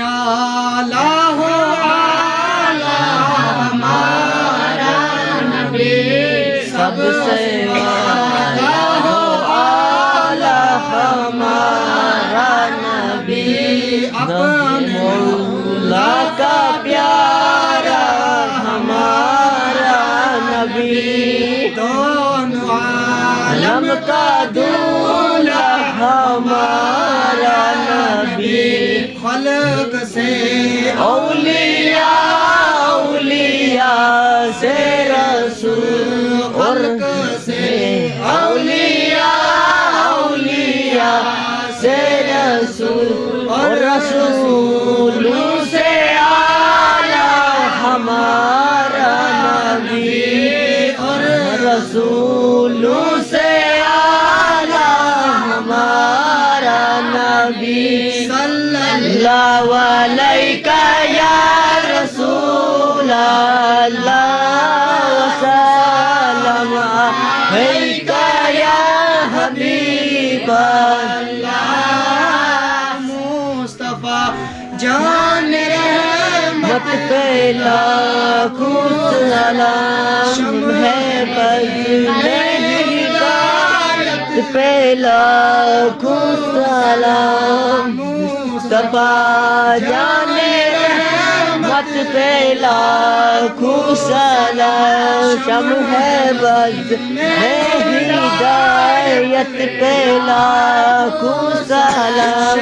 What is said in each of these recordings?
आला हो आला हमारा नबी सबसे आला हो आला हमारा नबी अपने मौला का प्यारा हमारा नबी दोनों आलम का दूल्हा हमारा नबी खल्क से औलिया औलिया से रसूल खल्क से औलिया औलिया से रसूल और रसूलों से आला हमारा नबी और रसूलों से आला हमारा नबी सल्लल्लाहु अलैका या रसूल अल्लाह वसल्लम अलैका या हबीब अल्लाह मुस्तफा जान रहमत पे लाखों सलाम है हिदायत पे लाखों सलाम मुस्तफा जाने रहमत पे लाखों सलाम शम है बज़ है हिदायत पे लाखों सलाम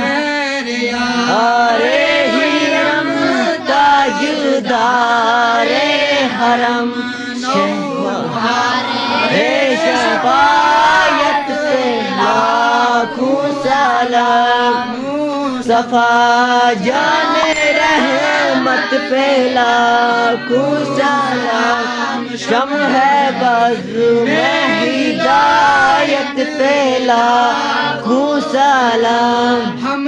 अरे हिरम ताजदारे हरम है शफायत पे लाखों सलाम सफा जाने रहमत पे लाखों सलाम शम है बज़ में हिदायत पे लाखों सलाम हम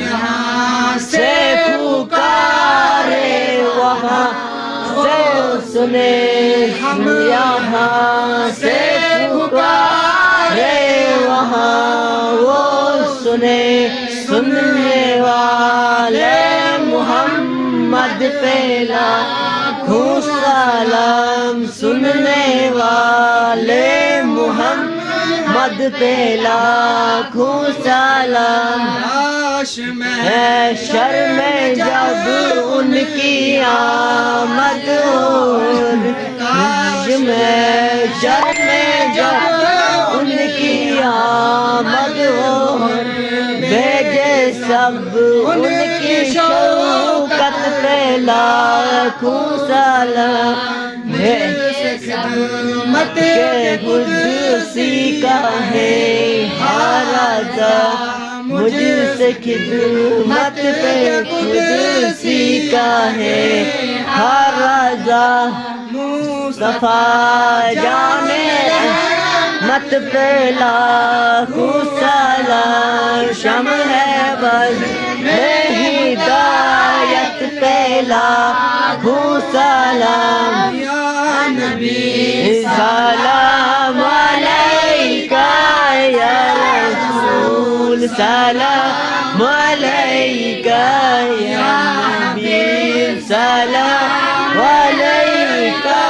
यहाँ से पुकारे वहाँ से सुने हम यहाँ से पुकारे वहाँ वो सुने सुनने वाले मोहम्मद पे लाखों सलाम सुनने वाले मोहम्मद पे लाखों सलाम है शर में जब उनकी आमद काश में शर में जब उनकी आमद हो भेजे सब उनकी शौकत पे लाखों सलाम खिदमत के कुदसी का है हाराजा मुझसे खिदमत पे कुदसी का है हाराजा मुस्तफा जाने मत पे लाखों सलाम शम है बज़ में हिदायत पे लाखों सलाम या नबी सलाम अलैका या रसूल सलाम अलैका या नबी सलाम अलैका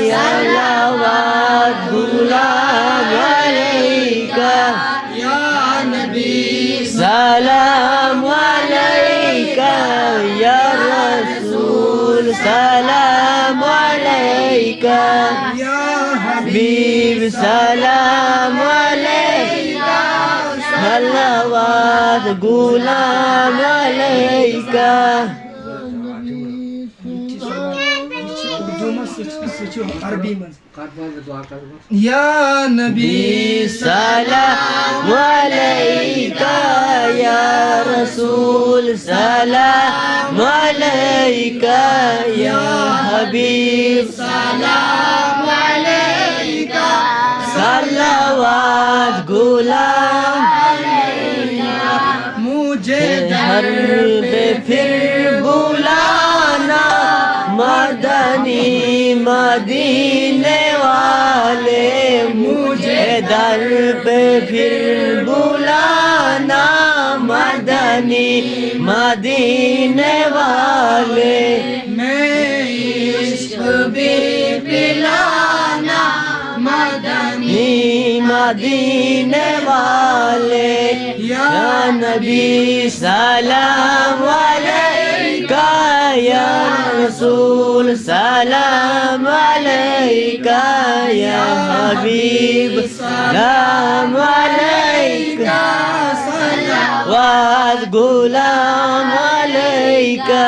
या लवाद गुलाम अलैका या नबी सलाम अलैका या रसूल सलाम अलैका या हबीब सलाम अलैका सलावत गुलाम अलैका या नबी सलाम अलैका या रसूल सलाम अलैका या हबीब सलाम अलैका सलावत गुलाम अलैका मुझे घर पे फिर बुलाना मदनी मदीने वाले मुझे दर पे फिर बुलाना मदनी مدنی مدینے والے میں عشق بھی پلانا مدنی مدینے والے یا نبی سلام علیکہ یا رسول سلام علیکہ یا حبیب سلام علیکہ صلوات غلام علیکہ